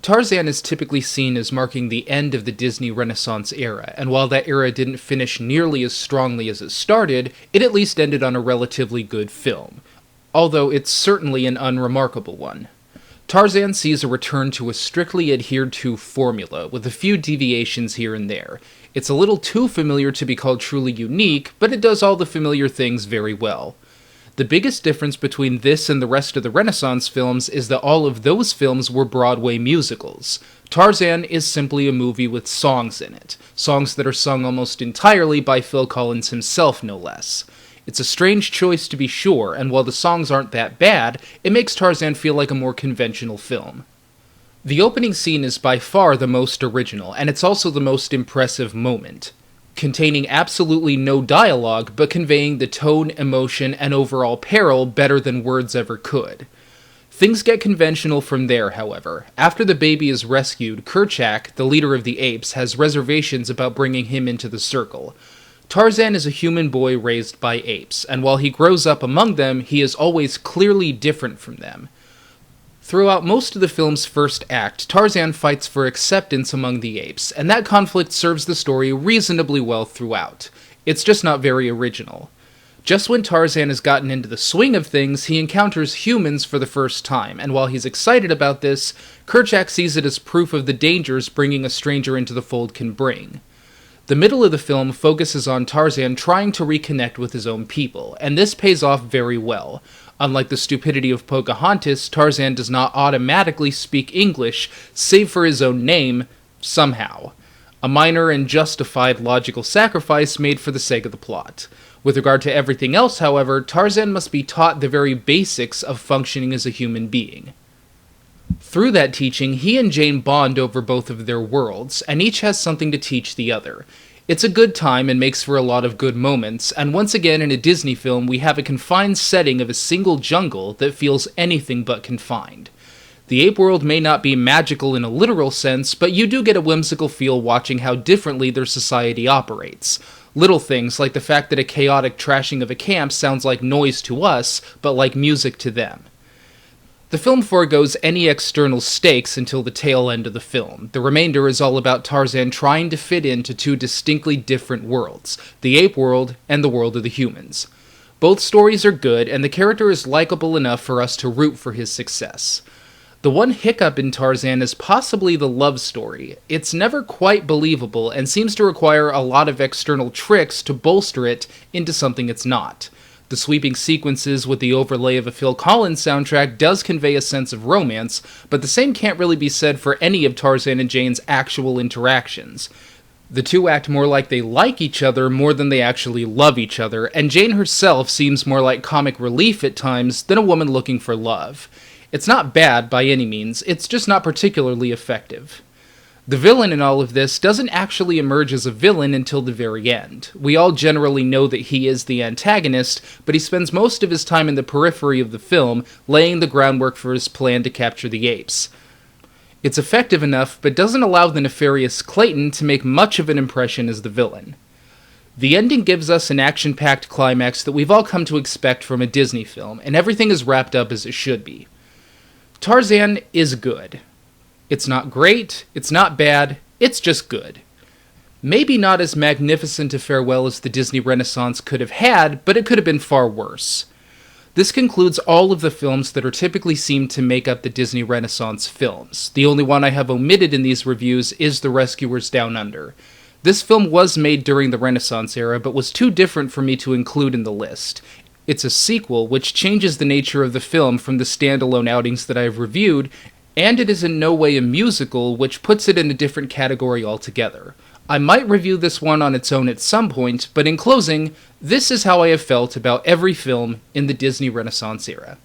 Tarzan is typically seen as marking the end of the Disney Renaissance era, and while that era didn't finish nearly as strongly as it started, it at least ended on a relatively good film, although it's certainly an unremarkable one. Tarzan sees a return to a strictly adhered to formula, with a few deviations here and there. It's a little too familiar to be called truly unique, but it does all the familiar things very well. The biggest difference between this and the rest of the Renaissance films is that all of those films were Broadway musicals. Tarzan is simply a movie with songs in it, songs that are sung almost entirely by Phil Collins himself, no less. It's a strange choice to be sure, and while the songs aren't that bad, it makes Tarzan feel like a more conventional film. The opening scene is by far the most original, and it's also the most impressive moment, containing absolutely no dialogue, but conveying the tone, emotion, and overall peril better than words ever could. Things get conventional from there, however. After the baby is rescued, Kerchak, the leader of the apes, has reservations about bringing him into the circle. Tarzan is a human boy raised by apes, and while he grows up among them, he is always clearly different from them. Throughout most of the film's first act, Tarzan fights for acceptance among the apes, and that conflict serves the story reasonably well throughout. It's just not very original. Just when Tarzan has gotten into the swing of things, he encounters humans for the first time, and while he's excited about this, Kerchak sees it as proof of the dangers bringing a stranger into the fold can bring. The middle of the film focuses on Tarzan trying to reconnect with his own people, and this pays off very well. Unlike the stupidity of Pocahontas, Tarzan does not automatically speak English, save for his own name, somehow. A minor and justified logical sacrifice made for the sake of the plot. With regard to everything else, however, Tarzan must be taught the very basics of functioning as a human being. Through that teaching, he and Jane bond over both of their worlds, and each has something to teach the other. It's a good time and makes for a lot of good moments, and once again in a Disney film we have a confined setting of a single jungle that feels anything but confined. The ape world may not be magical in a literal sense, but you do get a whimsical feel watching how differently their society operates. Little things like the fact that a chaotic trashing of a camp sounds like noise to us, but like music to them. The film forgoes any external stakes until the tail end of the film. The remainder is all about Tarzan trying to fit into two distinctly different worlds, the ape world and the world of the humans. Both stories are good, and the character is likable enough for us to root for his success. The one hiccup in Tarzan is possibly the love story. It's never quite believable, and seems to require a lot of external tricks to bolster it into something it's not. The sweeping sequences with the overlay of a Phil Collins soundtrack does convey a sense of romance, but the same can't really be said for any of Tarzan and Jane's actual interactions. The two act more like they like each other more than they actually love each other, and Jane herself seems more like comic relief at times than a woman looking for love. It's not bad by any means, it's just not particularly effective. The villain in all of this doesn't actually emerge as a villain until the very end. We all generally know that he is the antagonist, but he spends most of his time in the periphery of the film, laying the groundwork for his plan to capture the apes. It's effective enough, but doesn't allow the nefarious Clayton to make much of an impression as the villain. The ending gives us an action-packed climax that we've all come to expect from a Disney film, and everything is wrapped up as it should be. Tarzan is good. It's not great, it's not bad, it's just good. Maybe not as magnificent a farewell as the Disney Renaissance could have had, but it could have been far worse. This concludes all of the films that are typically seen to make up the Disney Renaissance films. The only one I have omitted in these reviews is The Rescuers Down Under. This film was made during the Renaissance era, but was too different for me to include in the list. It's a sequel, which changes the nature of the film from the standalone outings that I've reviewed, and it is in no way a musical, which puts it in a different category altogether. I might review this one on its own at some point, but in closing, this is how I have felt about every film in the Disney Renaissance era.